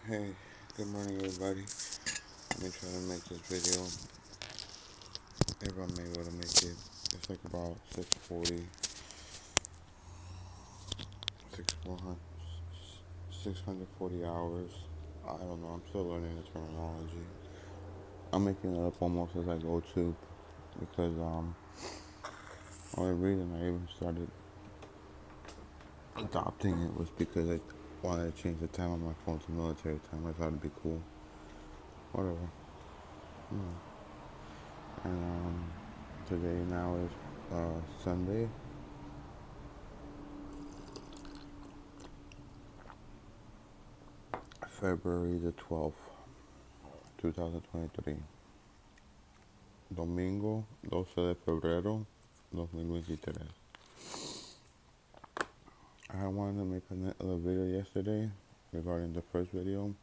Hey, good morning everybody. Let me try to make this video if I'm able to make it. It's like about 640, 640 hours. I don't know, I'm still learning the terminology. I'm making it up almost as I go too because only reason I even started adopting it was because I wanted to change the time on my phone to military time. I thought it'd be cool. Whatever. And today now is Sunday, February the 12th, 2023. Domingo 12 de febrero 2023. I wanted to make another video yesterday regarding the first video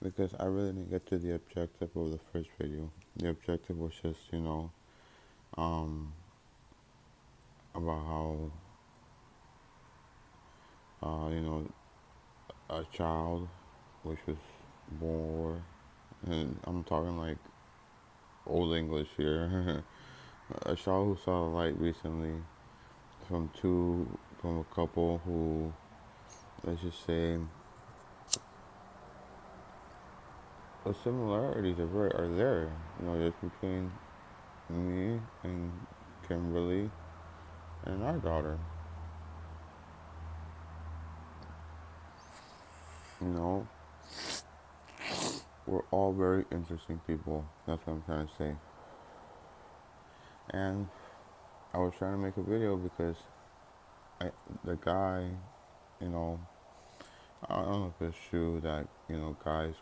because I really didn't get to the objective of the first video. The objective was just, um, about how, a child which was born, and I'm talking like old English here, a child who saw the light recently from a couple who, let's just say, the similarities are there. Just between me and Kimberly and our daughter. You know, we're all very interesting people. That's what I'm trying to say. And I was trying to make a video because the guy, you know, I don't know if it's true that guys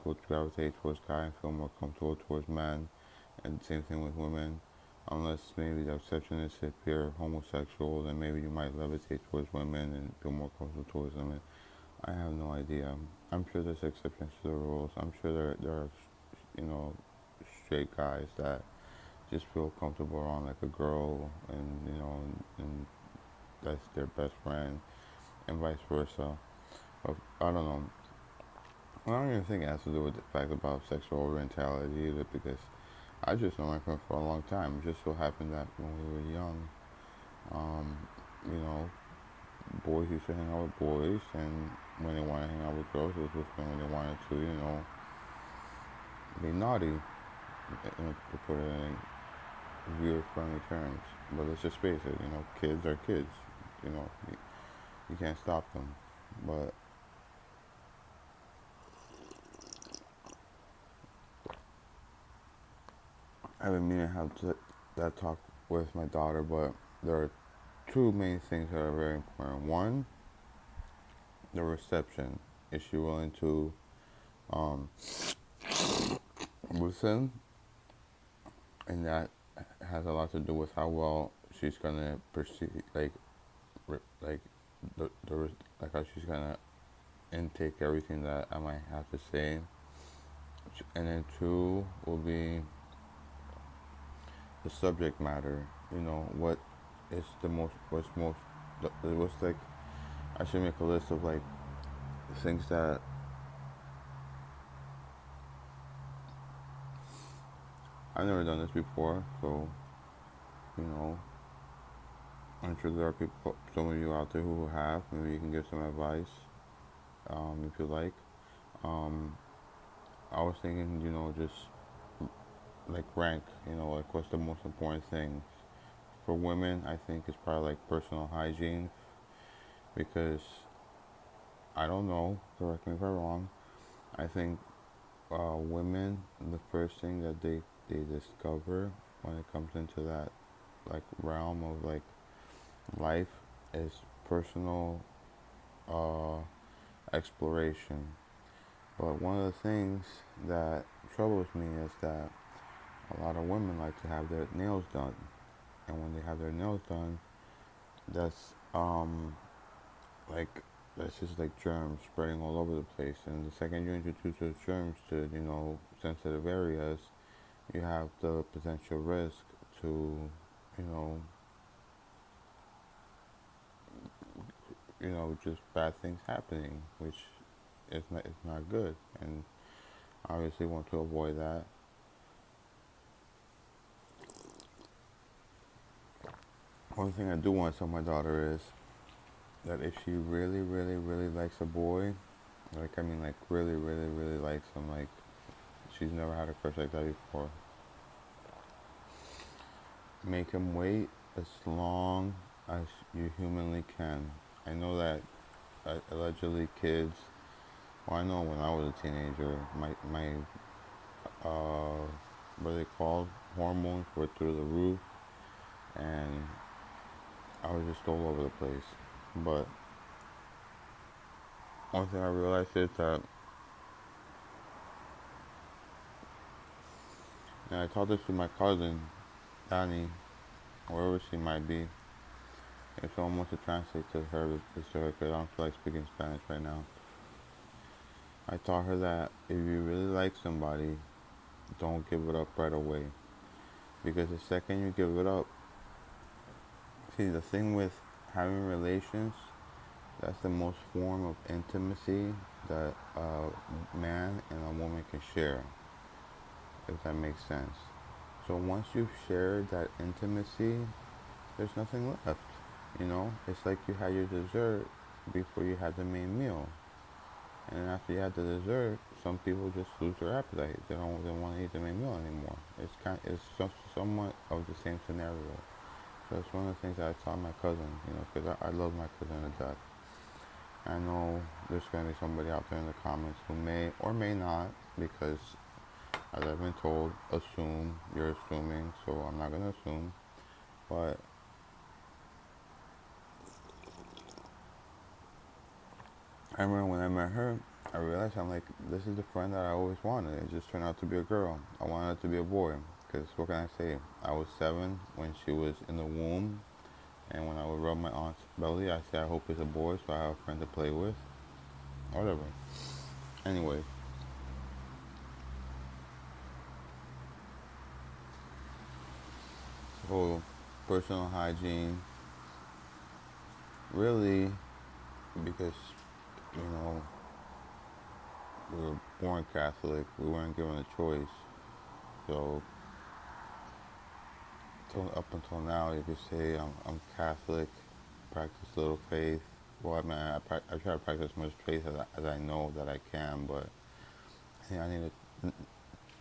would gravitate towards guys and feel more comfortable towards men, and same thing with women. Unless maybe the exception is if you're homosexual, then maybe you might levitate towards women and feel more comfortable towards women. I have no idea. I'm sure there's exceptions to the rules. I'm sure there are, you know, straight guys that just feel comfortable around like a girl, and and that's their best friend, and vice versa. But I don't know. I don't even think it has to do with the fact about sexual orientality either, because I just know my friend for a long time. It just so happened that when we were young, um, you know, boys used to hang out with boys, and when they wanted to hang out with girls, it was with them when they wanted to, be naughty, to put it in viewer-friendly terms. But let's just face it, kids are kids. You know, you can't stop them. But I've been meaning to have that talk with my daughter, but there are two main things that are very important. One, the reception. Is she willing to um, listen? And that has a lot to do with how well she's gonna perceive, like like how she's gonna intake everything that I might have to say. And then two will be the subject matter. What is what's like. I should make a list of like things that I've never done this before, so you know I'm sure there are people, some of you out there who have. Maybe you can give some advice, if you like. Um, I was thinking, just like rank, like what's the most important thing for women. I think it's probably like personal hygiene, because I don't know. Correct me if I'm wrong. I think women, the first thing that they discover when it comes into that like realm of like life is personal uh, exploration. But one of the things that troubles me is that a lot of women like to have their nails done, and when they have their nails done, that's like that's just like germs spreading all over the place. And the second you introduce those germs to sensitive areas, you have the potential risk to you know just bad things happening, which it's not good, and obviously want to avoid that. One thing I do want to tell my daughter is that if she really, really, really likes a boy, like I mean, like really, really, really likes him, like she's never had a crush like that before, make him wait as long as you humanly can. I know that allegedly kids. Well, I know when I was a teenager, my what are they called? Hormones were through the roof, and I was just all over the place. But one thing I realized is that, and I taught this to my cousin, Danny, wherever she might be. If someone wants to translate to her, it's to her, because I don't feel like speaking Spanish right now. I taught her that if you really like somebody, don't give it up right away. Because the second you give it up, see, the thing with having relations, that's the most form of intimacy that a man and a woman can share, if that makes sense. So once you've shared that intimacy, there's nothing left. You know, it's like you had your dessert before you had the main meal, and then after you had the dessert, some people just lose their appetite. They don't want to eat the main meal anymore. Somewhat of the same scenario. So that's one of the things that I taught my cousin. You know, because I love my cousin to death. I know there's going to be somebody out there in the comments who may or may not, because as I've been told, assume, you're assuming, so I'm not going to assume. But I remember when I met her, I realized I'm like, this is the friend that I always wanted. It just turned out to be a girl. I wanted it to be a boy. Because what can I say? I was 7 when she was in the womb. And when I would rub my aunt's belly, I say, I hope it's a boy so I have a friend to play with. Whatever. Anyway, whole personal hygiene, really, because, you know, we were born Catholic. We weren't given a choice. So up until now, you could say I'm Catholic, practice little faith. Well, I mean, I try to practice as much faith as I know that I can, but I think I need to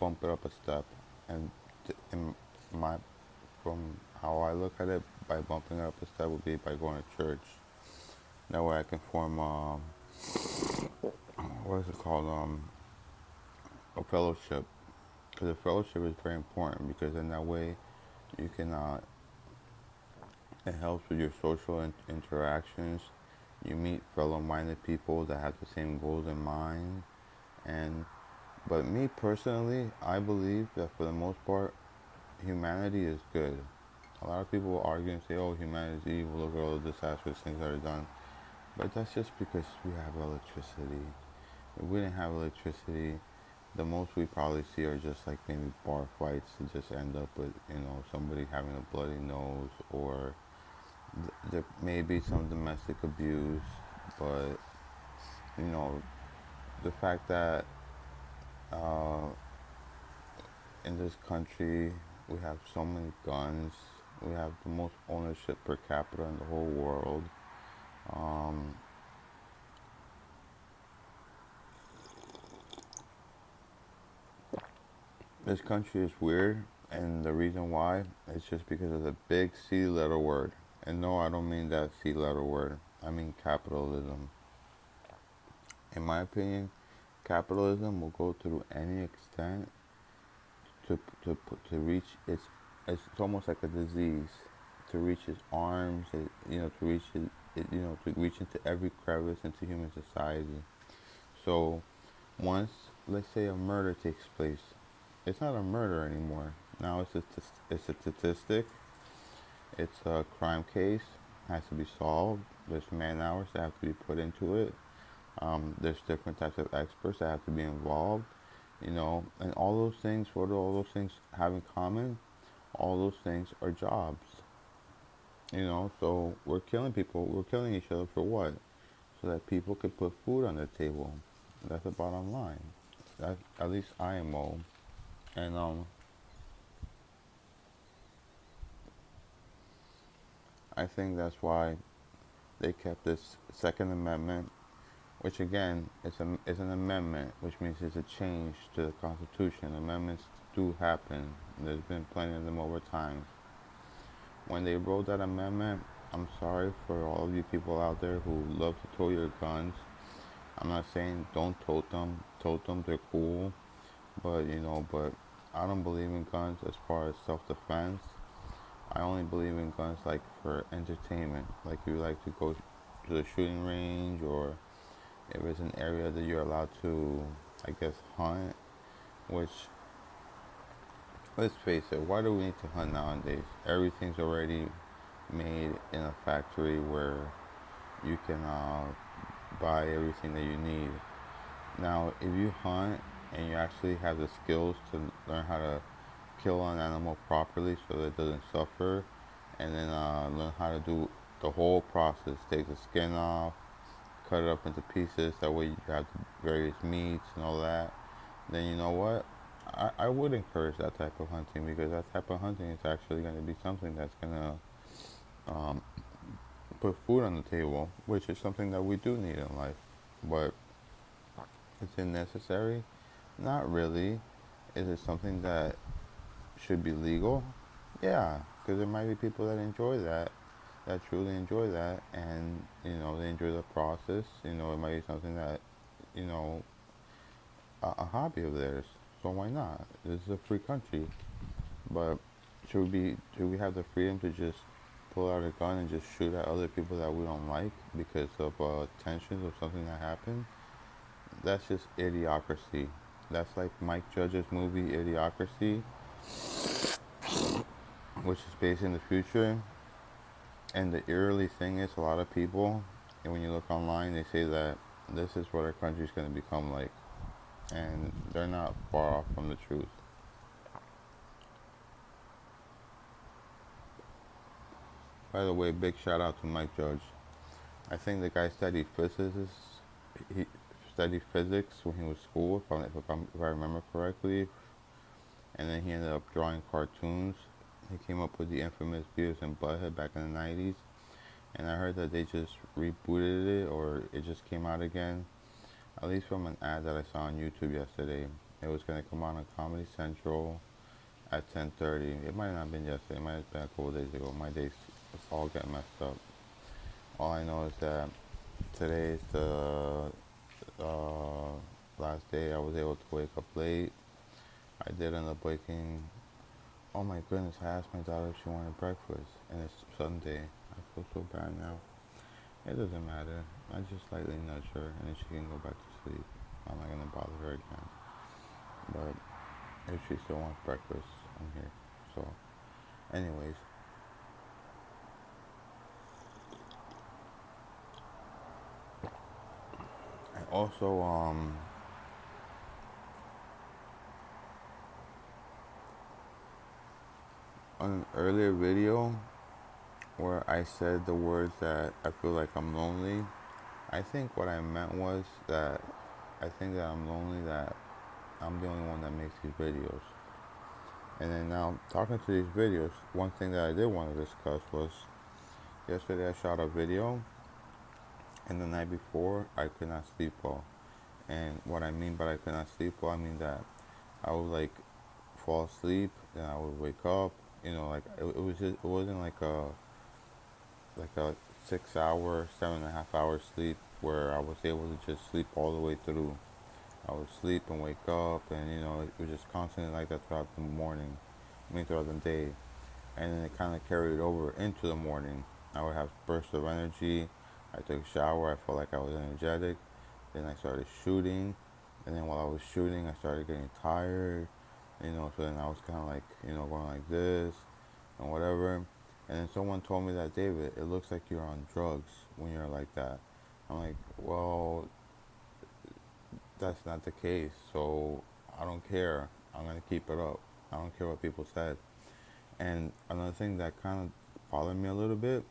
bump it up a step. And in my, from how I look at it, by bumping it up a step would be by going to church. That way I can form, what is it called, a fellowship. Because a fellowship is very important, because in that way you can, it helps with your social interactions. You meet fellow-minded people that have the same goals in mind. And but me personally, I believe that for the most part, humanity is good. A lot of people will argue and say, "Oh, humanity is evil. Look at all the disastrous things that are done." But that's just because we have electricity. If we didn't have electricity, the most we probably see are just like maybe bar fights to just end up with, you know, somebody having a bloody nose, or there may be some domestic abuse. But you know, the fact that uh, in this country we have so many guns, we have the most ownership per capita in the whole world. Um, this country is weird, and the reason why is just because of the big C letter word. And no, I don't mean that C letter word. I mean capitalism. In my opinion, capitalism will go through any extent to reach it's almost like a disease, to reach its arms, you know, to reach you know, to reach into every crevice into human society. So once, let's say, a murder takes place, it's not a murder anymore. Now it's a statistic. It's a crime case, has to be solved. There's man hours that have to be put into it. There's different types of experts that have to be involved, you know, and all those things. What do all those things have in common? All those things are jobs, you know. So we're killing people. We're killing each other for what? So that people could put food on the table. That's the bottom line. That at least I know, and I think that's why they kept this Second Amendment, which again is an amendment, which means it's a change to the Constitution. Amendments do happen. There's been plenty of them over time. When they wrote that amendment, I'm sorry for all of you people out there who love to tow your guns. I'm not saying don't tote them. Tote them, they're cool. But but I don't believe in guns as far as self-defense. I only believe in guns like for entertainment. Like you like to go to the shooting range, or if it's an area that you're allowed to, I guess, hunt. Which, let's face it, why do we need to hunt nowadays? Everything's already made in a factory where you can buy everything that you need. Now, if you hunt and you actually have the skills to learn how to kill an animal properly so that it doesn't suffer, and then learn how to do the whole process, take the skin off, cut it up into pieces, that way you have the various meats and all that, then you know what? I would encourage that type of hunting, because that type of hunting is actually going to be something that's going to put food on the table, which is something that we do need in life. But is it necessary? Not really. Is it something that should be legal? Yeah, because there might be people that enjoy that, that truly enjoy that, and they enjoy the process. It might be something that you know a hobby of theirs. So why not? This is a free country. But should we have the freedom to just pull out a gun and just shoot at other people that we don't like because of tensions of something that happened? That's just idiocracy. That's like Mike Judge's movie Idiocracy, which is based in the future. And the eerily thing is, a lot of people, and when you look online, they say that this is what our country's going to become like, and they're not far off from the truth. By the way, big shout out to Mike Judge. I think the guy studied physics. He studied physics when he was school, if I remember correctly, and then he ended up drawing cartoons. He came up with the infamous Beavis and Butthead back in the '90s, and I heard that they just rebooted it, or it just came out again. At least from an ad that I saw on YouTube yesterday, it was going to come on Comedy Central at 10:30. It might not have been yesterday. It might have been a couple days ago. My days all get messed up. All I know is that today is the uh, last day I was able to wake up late. I did end up waking. Oh my goodness! I asked my daughter if she wanted breakfast, and it's Sunday. I feel so bad now. It doesn't matter. I just slightly nudge her, and then she can go back to sleep. I'm not gonna bother her again. But if she still wants breakfast, I'm here. So, anyways, I also on an earlier video where I said the words that I feel like I'm lonely. I think what I meant was that I think that I'm lonely, that I'm the only one that makes these videos. And then now, talking to these videos, one thing that I did want to discuss was yesterday I shot a video, and the night before I could not sleep well. And what I mean by I could not sleep well, I mean that I would like fall asleep, and I would wake up. Like it was just, it wasn't like a 6 hour, 7.5 hour sleep where I was able to just sleep all the way through. I would sleep and wake up, and it was just constantly like that throughout the morning. I mean, throughout the day, and then it kind of carried over into the morning. I would have bursts of energy. I took a shower. I felt like I was energetic. Then I started shooting, and then while I was shooting, I started getting tired. So then I was kind of like, going like this and whatever. And then someone told me that, David, it looks like you're on drugs when you're like that. I'm like, well, that's not the case. So I don't care. I'm gonna keep it up. I don't care what people said. And another thing that kind of bothered me a little bit,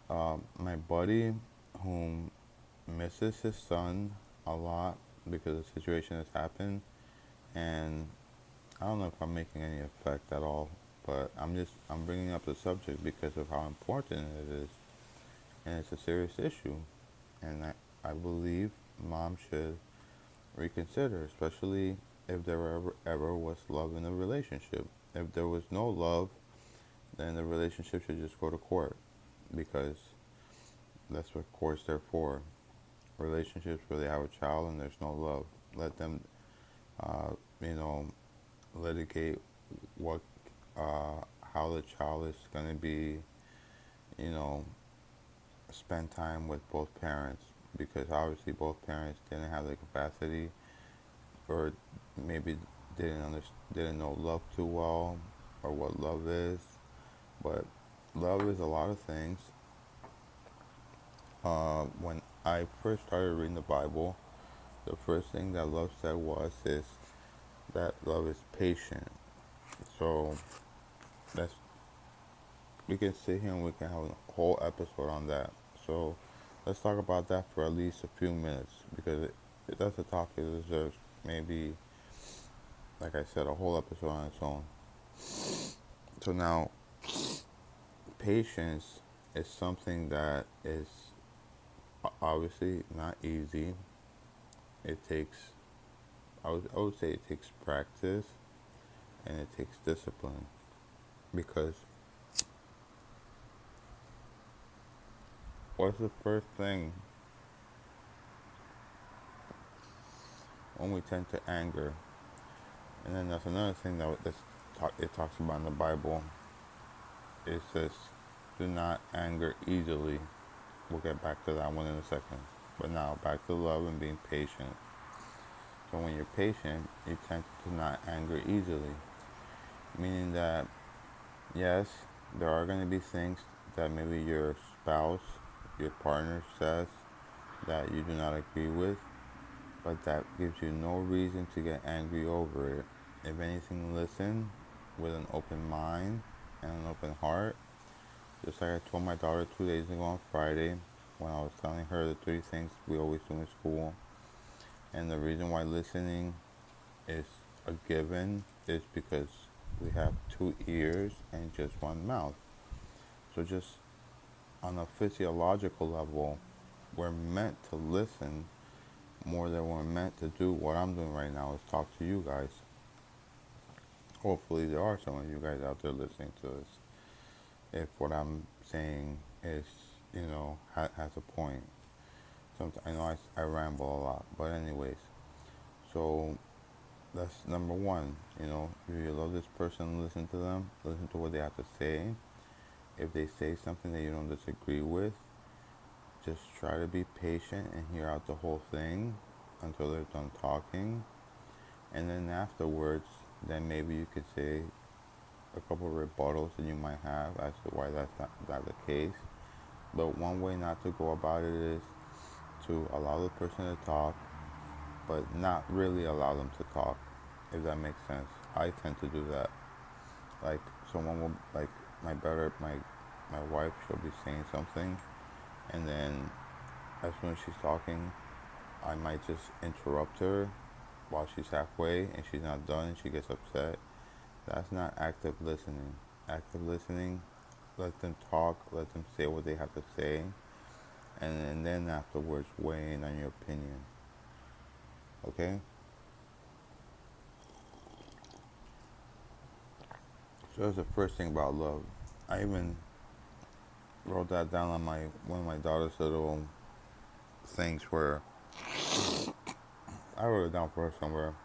my buddy, whom misses his son a lot, because the situation has happened, and I don't know if I'm making any effect at all, but I'm bringing up the subject because of how important it is, and it's a serious issue, and I believe mom should reconsider, especially if there ever was love in the relationship. If there was no love, then the relationship should just go to court, because that's what courts are for. Relationships where they have a child and there's no love, let them, uh, you know, litigate what, how the child is going to be, you know, spend time with both parents, because obviously both parents didn't have the capacity, or maybe didn't know love too well, or what love is. But love is a lot of things. When I first started reading the Bible, the first thing that love said is that love is patient. So that's we can sit here and we can have a whole episode on that. So let's talk about that for at least a few minutes, because that's a topic that deserves maybe, like I said, a whole episode on its own. So now, patience is something that is obviously not easy. It takes, I would say it takes practice, and it takes discipline, because what's the first thing when we tend to anger? And then that's another thing it talks about in the Bible. It says, do not anger easily. We'll get back to that one in a second. But now, back to love and being patient. So when you're patient, you tend to not anger easily. Meaning that, yes, there are going to be things that maybe your spouse, your partner says that you do not agree with, but that gives you no reason to get angry over it. If anything, listen with an open mind and an open heart. Just like I told my daughter 2 days ago on Friday, when I was telling her the 3 things we always do in school. And the reason why listening is a given is because we have 2 ears and just one mouth. So just on a physiological level, we're meant to listen more than we're meant to do what I'm doing right now, is talk to you guys. Hopefully there are some of you guys out there listening to this, if what I'm saying is, has a point. Sometimes I know I ramble a lot, but anyways, so that's number one. If you love this person, listen to them, listen to what they have to say. If they say something that you don't disagree with, just try to be patient and hear out the whole thing until they're done talking. And then afterwards, then maybe you could say a couple of rebuttals that you might have as to why that's not the case. But one way not to go about it is to allow the person to talk, but not really allow them to talk, if that makes sense. I tend to do that. Like, someone will, like, my wife, she'll be saying something, and then as soon as she's talking, I might just interrupt her while she's halfway and she's not done and she gets upset. That's not active listening. Active listening, let them talk, let them say what they have to say, and then afterwards weigh in on your opinion. Okay? So that's the first thing about love. I even wrote that down on one of my daughter's little things, where I wrote it down for her somewhere.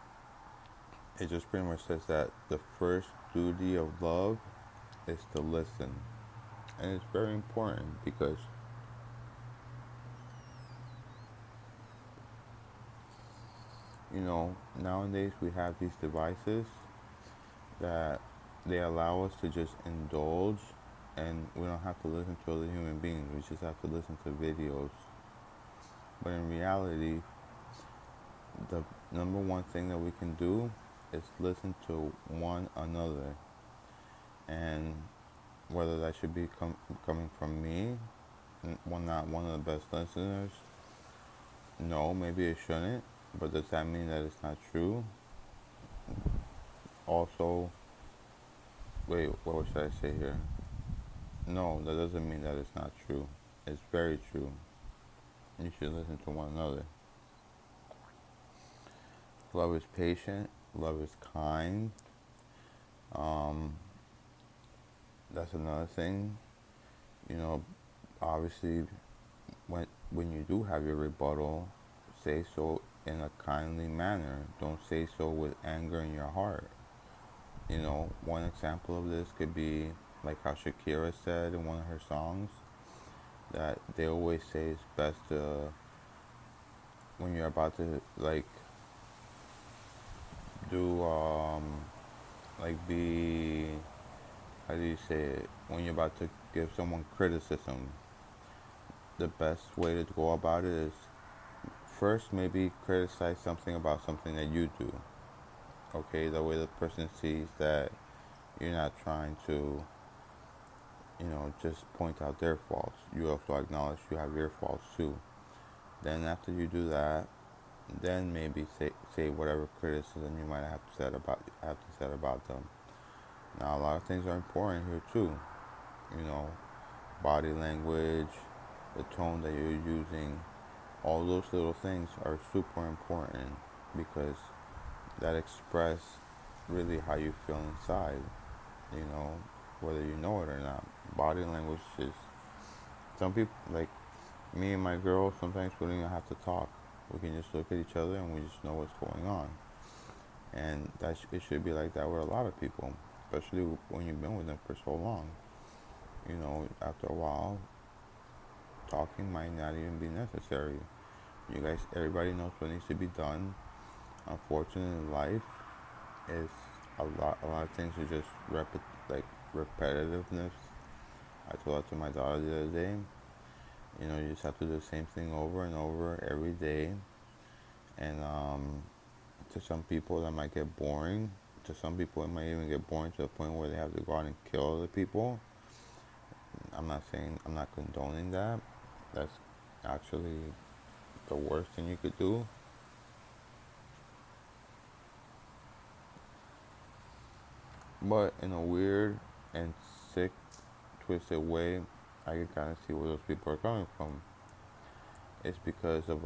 It just pretty much says that the first duty of love is to listen. And it's very important, because nowadays we have these devices that they allow us to just indulge, and we don't have to listen to other human beings. We just have to listen to videos. But in reality, the number one thing that we can do is listen to one another. And whether that should be coming from me, not one of the best listeners, no, maybe it shouldn't, But does that mean that it's not true? Also, wait, what should I say here? No, that doesn't mean that it's not true. It's very true. You should listen to one another. Love is patient. Love is kind. Um, that's another thing. You know, obviously, when you do have your rebuttal, say so in a kindly manner. Don't say so with anger in your heart. You know, one example of this could be like how Shakira said in one of her songs that they always say it's best to, when you're about to like do like be, how do you say it, when you're about to give someone criticism, the best way to go about it is first maybe criticize something about something that you do. Okay, the way the person sees that you're not trying to, just point out their faults. You also acknowledge you have your faults too. Then after you do that, then maybe say whatever criticism you might have to said about them. Now a lot of things are important here too. You know, body language, the tone that you're using, all those little things are super important because that express really how you feel inside. You know, whether you know it or not. Body language is, some people like me and my girl. Sometimes we don't even have to talk. We can just look at each other and we just know what's going on. And it should be like that with a lot of people, especially when you've been with them for so long. You know, after a while, talking might not even be necessary. You guys, everybody knows what needs to be done. Unfortunately, in life is a lot of things are just like repetitiveness. I told that to my daughter the other day. You know, you just have to do the same thing over and over every day. And to some people, that might get boring. To some people, it might even get boring to the point where they have to go out and kill other people. I'm not condoning that. That's actually the worst thing you could do. But in a weird and sick, twisted way, I can kind of see where those people are coming from. It's because of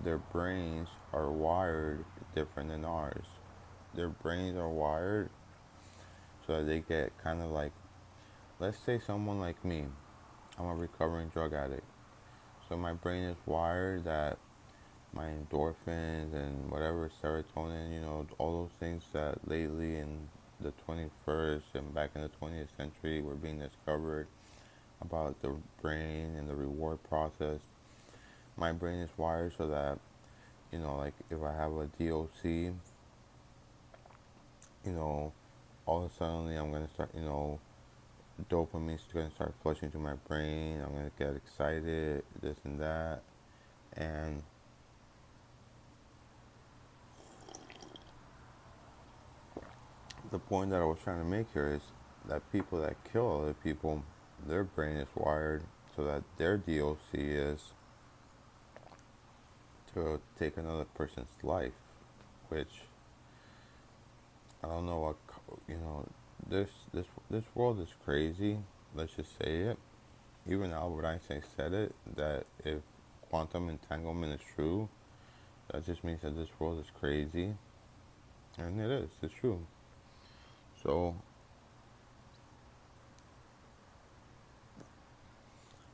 their brains are wired different than ours. Their brains are wired so that they get kind of like, let's say someone like me, I'm a recovering drug addict. So my brain is wired that my endorphins and whatever serotonin, all those things that lately in the 21st and back in the 20th century were being discovered about the brain and the reward process. My brain is wired so that, like if I have a DOC, all of a sudden I'm going to start, dopamine's going to start flushing through my brain. I'm going to get excited, this and that. And the point that I was trying to make here is that people that kill other people, their brain is wired so that their DOC is to take another person's life, which I don't know what, this world is crazy. Let's just say it. Even Albert Einstein said it, that if quantum entanglement is true, that just means that this world is crazy, and it is. It's true. So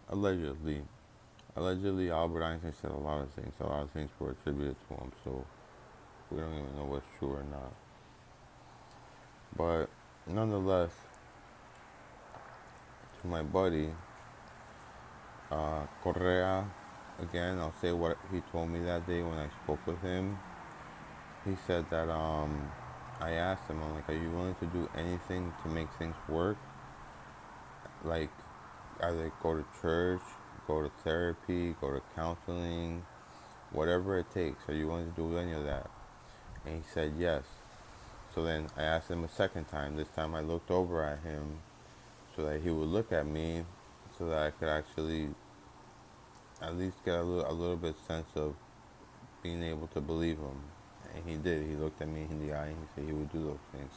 allegedly, Albert Einstein said a lot of things. A lot of things were attributed to him. So we don't even know what's true or not. But nonetheless, to my buddy Correa, again, I'll say what he told me that day when I spoke with him. He said that I asked him, I'm like, are you willing to do anything to make things work? Like, either go to church, go to therapy, go to counseling, whatever it takes. Are you willing to do any of that? And he said yes. So then I asked him a second time. This time I looked over at him so that he would look at me so that I could actually at least get a little bit sense of being able to believe him. And he did. He looked at me in the eye and he said he would do those things.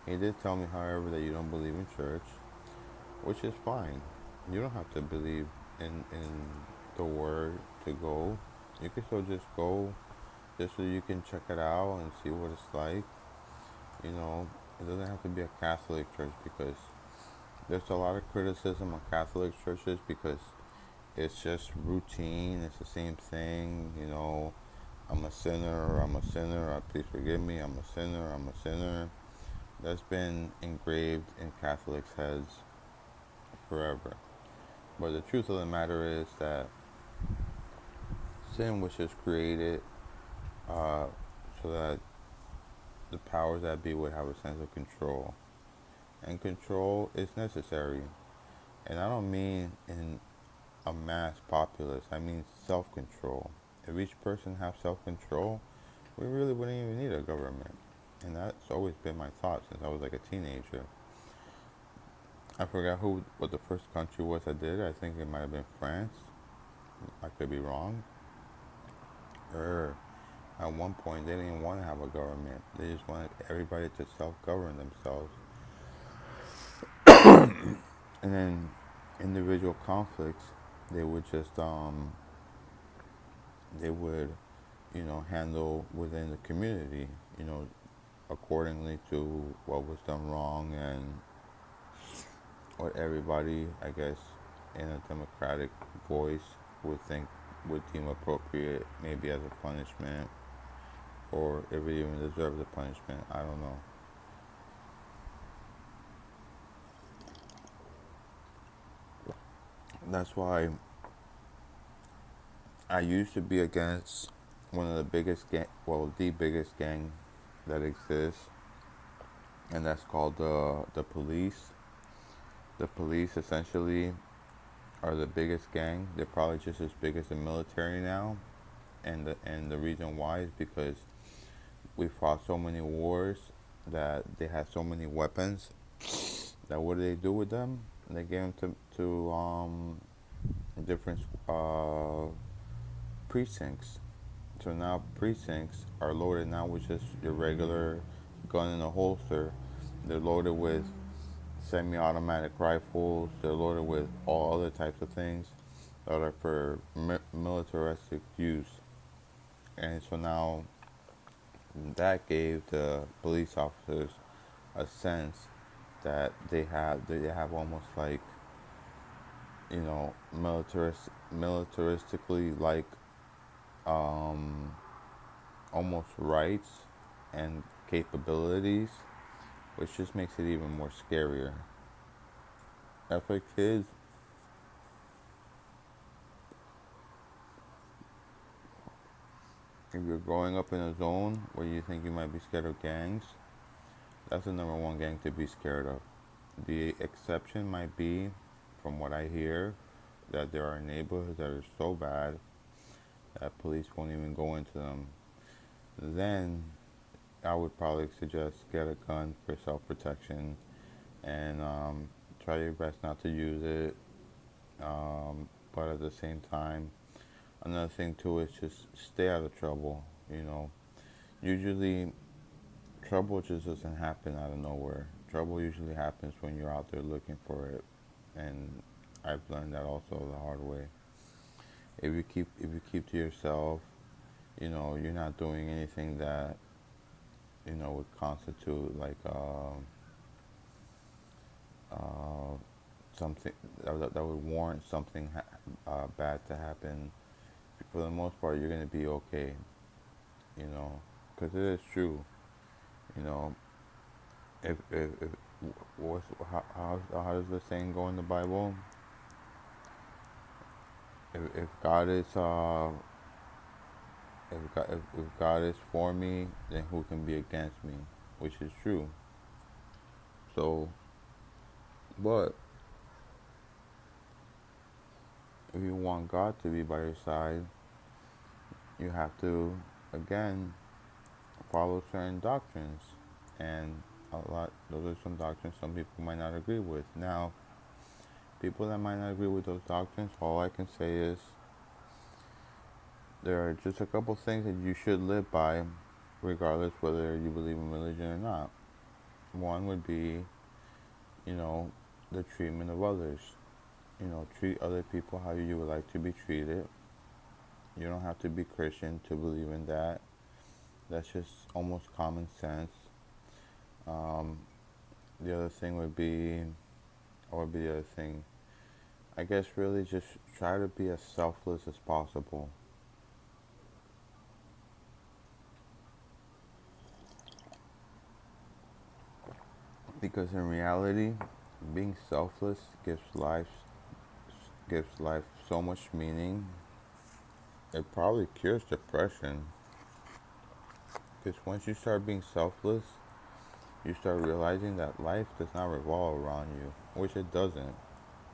He did tell me, however, that you don't believe in church, which is fine. You don't have to believe in the word to go. You can still just go just so you can check it out and see what it's like. You know, it doesn't have to be a Catholic church because there's a lot of criticism of Catholic churches because it's just routine. It's the same thing. You know, I'm a sinner. I'm a sinner. Please forgive me. I'm a sinner. I'm a sinner. That's been engraved in Catholics' heads forever. But the truth of the matter is that sin was just created uh, so that the powers that be would have a sense of control. And control is necessary. And I don't mean in a mass populace, I mean self control. If each person have self control, we really wouldn't even need a government. And that's always been my thought since I was like a teenager. I forgot what the first country was that did it. I think it might have been France. I could be wrong. Or at one point they didn't even want to have a government. They just wanted everybody to self-govern themselves. And then individual conflicts, they would just they would, handle within the community, accordingly to what was done wrong and what everybody, I guess, in a democratic voice would deem appropriate, maybe as a punishment, or if it even deserves a punishment. I don't know. That's why I used to be against one of the biggest the biggest gang that exists, and that's called the police. The police essentially are the biggest gang. They're probably just as big as the military now, and the reason why is because we fought so many wars that they had so many weapons that what do they do with them? They gave them to different precincts. So now precincts are loaded now with just your regular gun in a holster. They're loaded with semi-automatic rifles. They're loaded with all other types of things that are for militaristic use. And so now that gave the police officers a sense that they have almost like militaristically like um, almost rights and capabilities, which just makes it even more scarier. As for kids, if you're growing up in a zone where you think you might be scared of gangs, that's the number one gang to be scared of. The exception might be, from what I hear, that there are neighborhoods that are so bad that police won't even go into them. Then I would probably suggest get a gun for self-protection and try your best not to use it. But at the same time, another thing too is just stay out of trouble. Usually trouble just doesn't happen out of nowhere. Trouble usually happens when you're out there looking for it, and I've learned that also the hard way. If you keep to yourself, you're not doing anything that would constitute like uh, something that would warrant something bad to happen. For the most part, you're gonna be okay. Because it is true. You know, if how does the saying go in the Bible? If God is if God is for me, then who can be against me? Which is true. So, but if you want God to be by your side, you have to again follow certain doctrines, and those are some doctrines some people might not agree with. Now, people that might not agree with those doctrines, all I can say is there are just a couple things that you should live by, regardless whether you believe in religion or not. One would be, you know, the treatment of others. Treat other people how you would like to be treated. You don't have to be Christian to believe in that. That's just almost common sense. Um, the other thing would be, or would be the other thing, I guess really just try to be as selfless as possible. Because in reality, being selfless gives life so much meaning. It probably cures depression. Because once you start being selfless, you start realizing that life does not revolve around you, which it doesn't.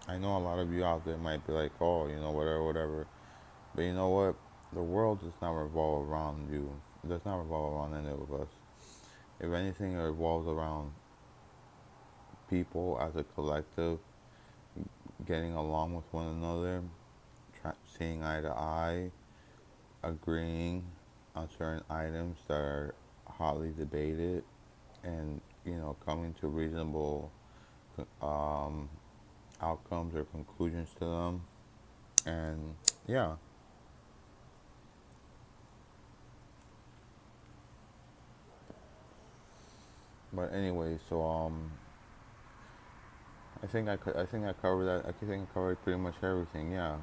I know a lot of you out there might be like, oh, whatever, whatever. But you know what? The world does not revolve around you. It does not revolve around any of us. If anything, it revolves around people as a collective, getting along with one another, seeing eye to eye, agreeing on certain items that are hotly debated, and coming to reasonable um, outcomes or conclusions to them. And yeah, but anyway, so I think I covered that. I think I covered pretty much everything. Yeah,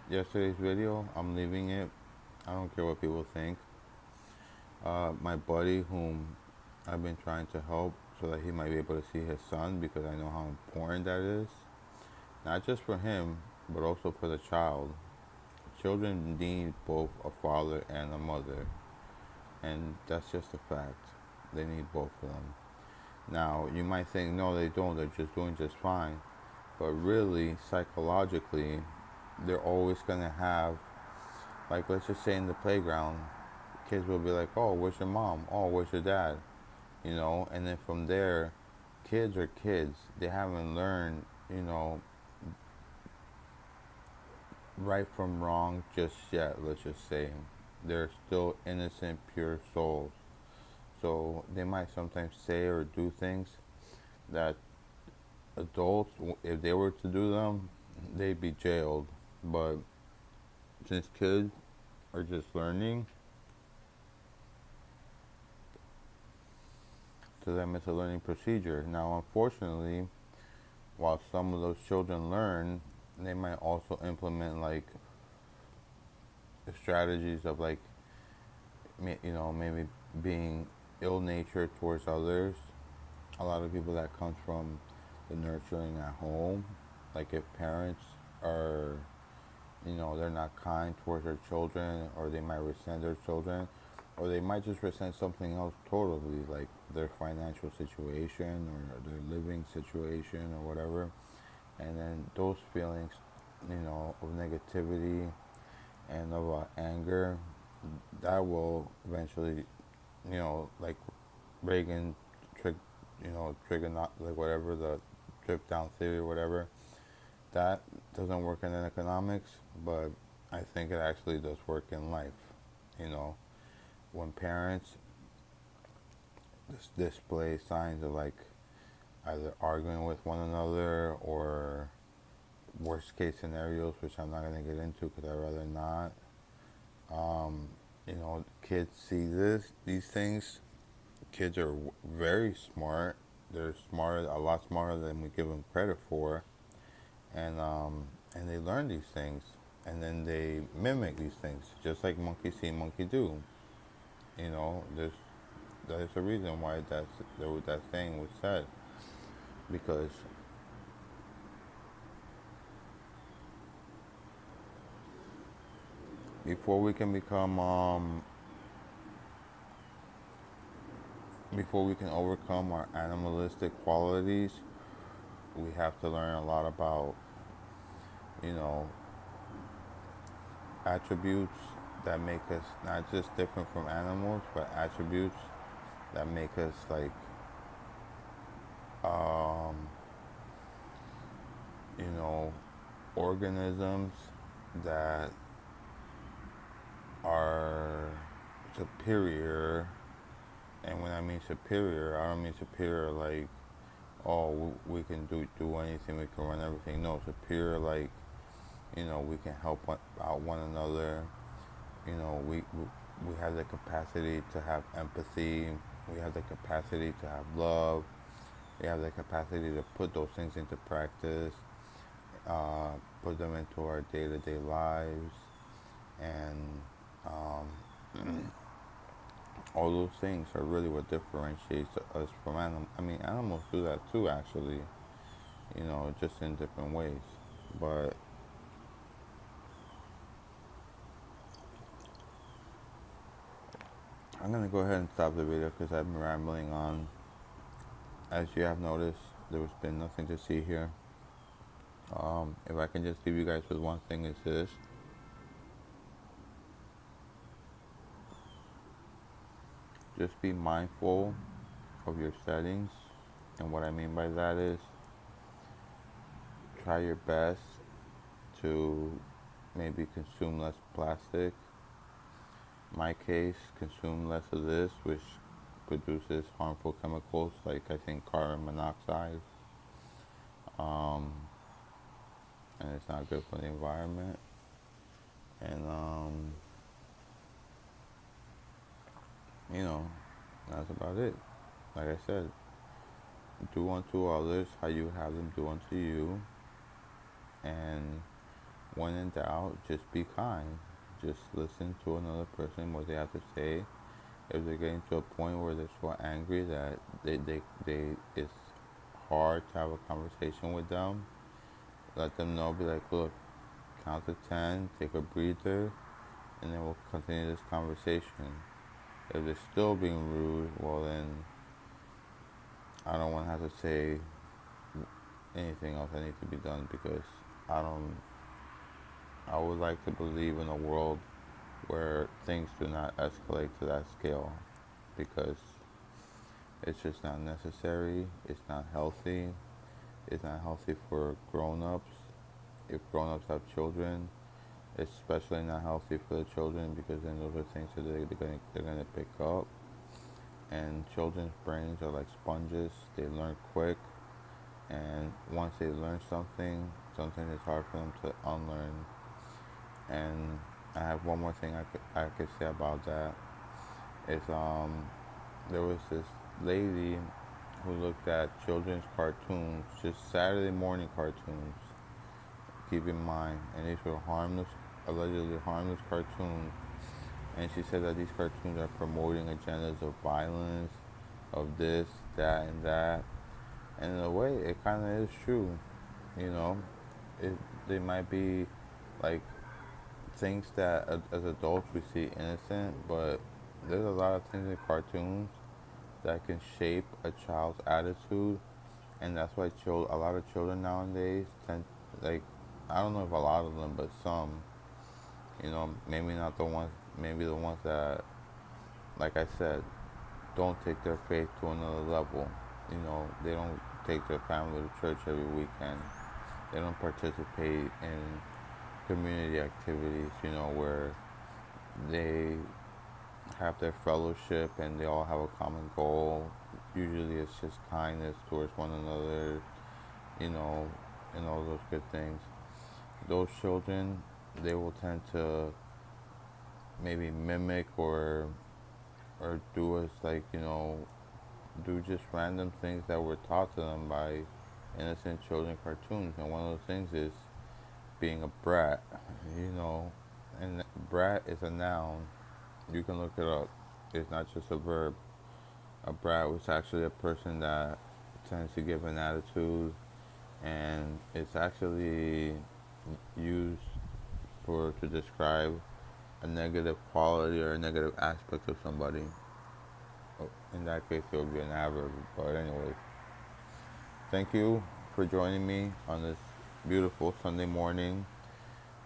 yesterday's video, I'm leaving it. I don't care what people think. My buddy, whom I've been trying to help so that he might be able to see his son, because I know how important that is, not just for him, but also for the child. Children need both a father and a mother, and that's just a fact. They need both of them. Now, you might think, no, they don't, they're just doing just fine. But really, psychologically, they're always going to have, like, let's just say in the playground, kids will be like, oh, where's your mom? Oh, where's your dad? And then from there, kids are kids. They haven't learned, right from wrong just yet, let's just say. They're still innocent, pure souls. So they might sometimes say or do things that adults, if they were to do them, they'd be jailed. But since kids are just learning, to them it's a learning procedure. Now, unfortunately, while some of those children learn, they might also implement like the strategies of like, maybe being ill-natured towards others. A lot of people that comes from the nurturing at home, like if parents are, they're not kind towards their children, or they might resent their children, or they might just resent something else totally, like their financial situation or their living situation or whatever. And then those feelings, of negativity and of anger, that will eventually, like Reagan trick, trigger not like whatever the drip down theory or whatever. That doesn't work in economics, but I think it actually does work in life. You know, when parents display signs of like either arguing with one another or worst case scenarios, which I'm not gonna get into because I'd rather not. Kids see these things. Kids are very smart. They're smarter, a lot smarter than we give them credit for, and they learn these things, and then they mimic these things, just like monkey see, monkey do. There's a reason why that saying was said, because before we can become before we can overcome our animalistic qualities, we have to learn a lot about, you know, attributes that make us not just different from animals, but attributes that make us like, um, you know, organisms that are superior. And when I mean superior, I don't mean superior like, oh, we can do anything, we can run everything. No, superior like, we can help out one another. We have the capacity to have empathy. We have the capacity to have love. We have the capacity to put those things into practice, put them into our day-to-day lives, and all those things are really what differentiates us from animals. I mean, animals do that too, actually, just in different ways. But I'm going to go ahead and stop the video because I've been rambling on. As you have noticed, there's been nothing to see here. If I can just leave you guys with one thing, is this. Just be mindful of your settings. And what I mean by that is try your best to maybe consume less plastic. In my case, consume less of this, which produces harmful chemicals like I think carbon monoxide. And it's not good for the environment. And that's about it. Like I said, do unto others how you have them do unto you. And when in doubt, just be kind. Just listen to another person, what they have to say. If they're getting to a point where they're so angry that it's hard to have a conversation with them, let them know, be like, look, count to 10, take a breather, and then we'll continue this conversation. If they're still being rude, well then, I don't want to have to say anything else that needs to be done because I would like to believe in a world where things do not escalate to that scale because it's just not necessary, it's not healthy, it's not healthy for grown-ups. If grown-ups have children, it's especially not healthy for the children because then those are things that they're gonna pick up. And children's brains are like sponges, they learn quick, and once they learn something is hard for them to unlearn. And I have one more thing I could say about that. Is there was this lady who looked at children's cartoons, just Saturday morning cartoons. Keep in mind, and these were harmless, allegedly harmless cartoons. And she said that these cartoons are promoting agendas of violence, of this, that, and that. And in a way, it kind of is true. You know, they might be like things that as adults we see innocent, but there's a lot of things in cartoons that can shape a child's attitude, and that's why a lot of children nowadays tend, like, I don't know if a lot of them, but some, maybe not the ones, maybe the ones that, like I said, don't take their faith to another level. They don't take their family to church every weekend. They don't participate in community activities, where they have their fellowship and they all have a common goal. Usually it's just kindness towards one another, and all those good things. Those children, they will tend to maybe mimic or do as like, do just random things that were taught to them by innocent children cartoons. And one of those things is being a brat, and brat is a noun. You can look it up. It's not just a verb. A brat was actually a person that tends to give an attitude, and it's actually used to describe a negative quality or a negative aspect of somebody. In that case, it would be an adverb. But anyways, thank you for joining me on this beautiful Sunday morning.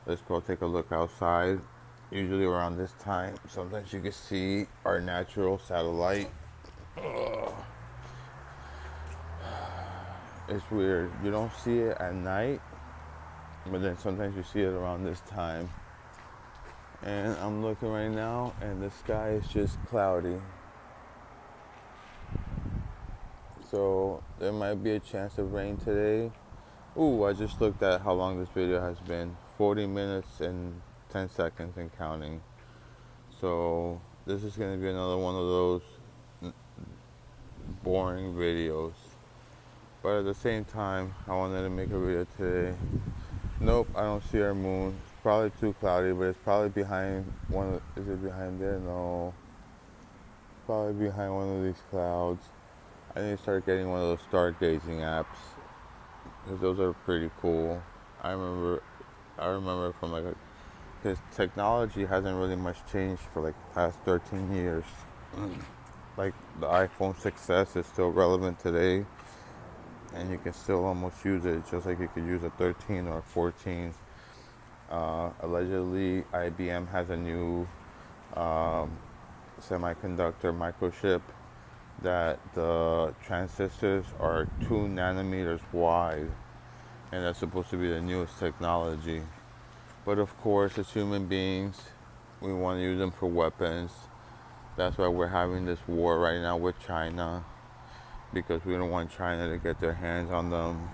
Let's go take a look outside. Usually around this time, sometimes you can see our natural satellite. It's weird. You don't see it at night, but then sometimes you see it around this time. And I'm looking right now, and the sky is just cloudy. So there might be a chance of rain today. Ooh, I just looked at how long this video has been. 40 minutes and 10 seconds and counting. So this is going to be another one of those boring videos. But at the same time, I wanted to make a video today. Nope, I don't see our moon. It's probably too cloudy, but it's probably behind one of, is it behind there? No. Probably behind one of these clouds. I need to start getting one of those stargazing apps because those are pretty cool. I remember, I remember from like, because technology hasn't really much changed for like the past 13 years. Like the iPhone 6S is still relevant today, and you can still almost use it just like you could use a 13 or a 14. Allegedly, IBM has a new semiconductor microchip that the transistors are 2 nanometers wide, and that's supposed to be the newest technology. But of course, as human beings, we want to use them for weapons. That's why we're having this war right now with China, because we don't want China to get their hands on them,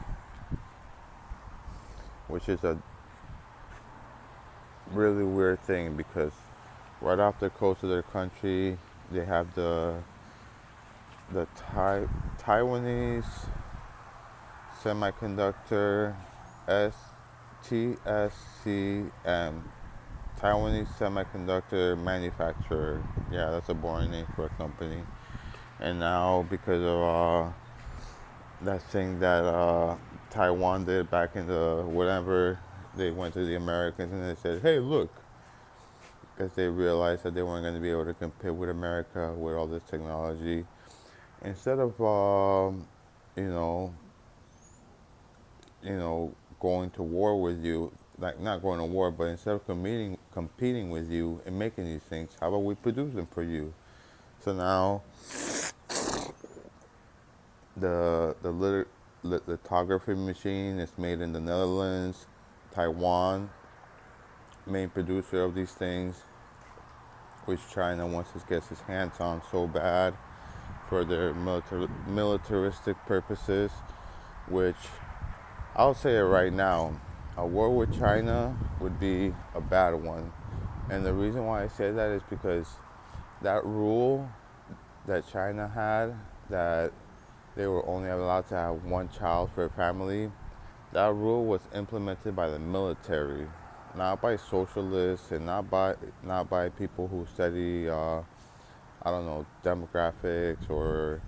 which is a really weird thing because right off the coast of their country, they have the Taiwanese semiconductor TSCM, Taiwanese semiconductor manufacturer. Yeah, that's a boring name for a company. And now because of that thing that Taiwan did back in the whatever, they went to the Americans and they said, "Hey, look," because they realized that they weren't going to be able to compete with America with all this technology. Instead of you know, going to war with you, like not going to war, but instead of competing with you and making these things, how about we produce them for you? So now the lithography machine is made in the Netherlands, Taiwan, main producer of these things, which China wants to get its hands on so bad for their militaristic purposes, which I'll say it right now, a war with China would be a bad one. And the reason why I say that is because that rule that China had, that they were only allowed to have one child per family, that rule was implemented by the military, not by socialists and not by people who study I don't know, demographics or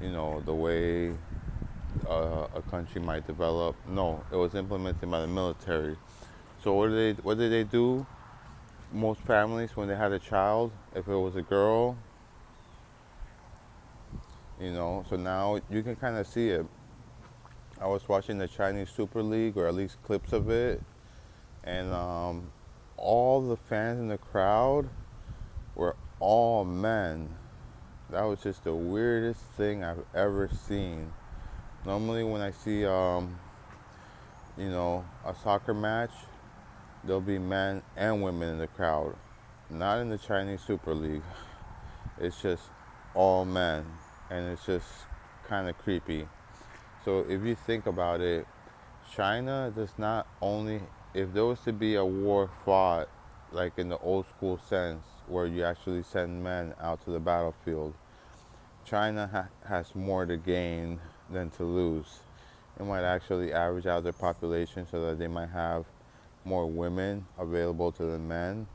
the way a country might develop. No, it was implemented by the military. So what did they do? Most families, when they had a child, if it was a girl, so now you can kind of see it. I was watching the Chinese Super League, or at least clips of it, and all the fans in the crowd were all men. That was just the weirdest thing I've ever seen. Normally, when I see, a soccer match, there'll be men and women in the crowd. Not in the Chinese Super League. It's just all men, and it's just kind of creepy. So if you think about it, China does not only, if there was to be a war fought, like in the old school sense, where you actually send men out to the battlefield, China has more to gain than to lose. It might actually average out their population so that they might have more women available to the men.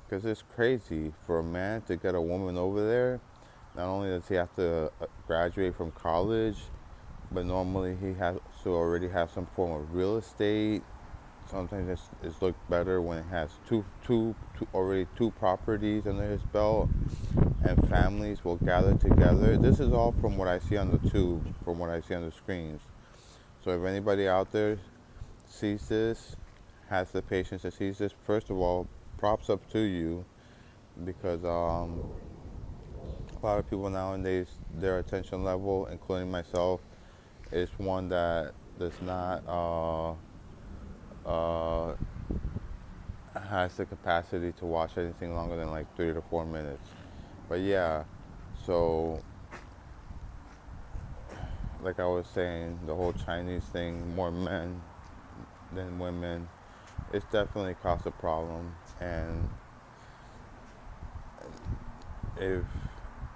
Because it's crazy for a man to get a woman over there. Not only does he have to graduate from college, but normally he has to already have some form of real estate. Sometimes it's looked better when it has already two properties under his belt, and families will gather together. This is all from what I see on the tube, from what I see on the screens. So if anybody out there sees this, has the patience to see this, first of all, props up to you, because a lot of people nowadays, their attention level, including myself, is one that does not has the capacity to watch anything longer than like 3 to 4 minutes. But yeah, so like I was saying, the whole Chinese thing, more men than women, it's definitely caused a problem. And if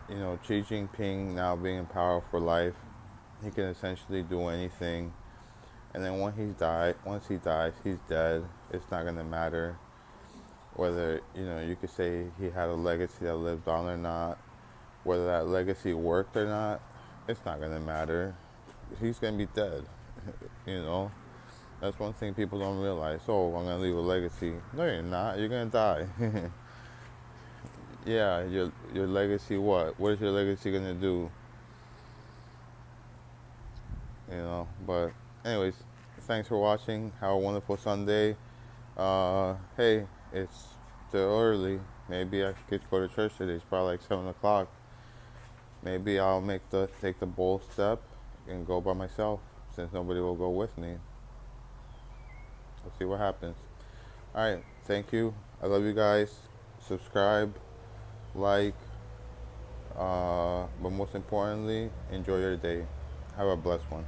Xi Jinping now being in power for life, he can essentially do anything. And then once he dies, he's dead. It's not gonna matter whether you could say he had a legacy that lived on or not, whether that legacy worked or not. It's not gonna matter. He's gonna be dead. you know, that's one thing people don't realize. Oh, I'm gonna leave a legacy. No, you're not. You're gonna die. Yeah, your legacy. What is your legacy gonna do? But anyways, thanks for watching. Have a wonderful Sunday. Hey, it's still early. Maybe I could go to church today. It's probably like 7 o'clock. Maybe I'll take the bold step and go by myself, since nobody will go with me. We'll see what happens. All right, thank you. I love you guys. Subscribe, like, but most importantly, enjoy your day. Have a blessed one.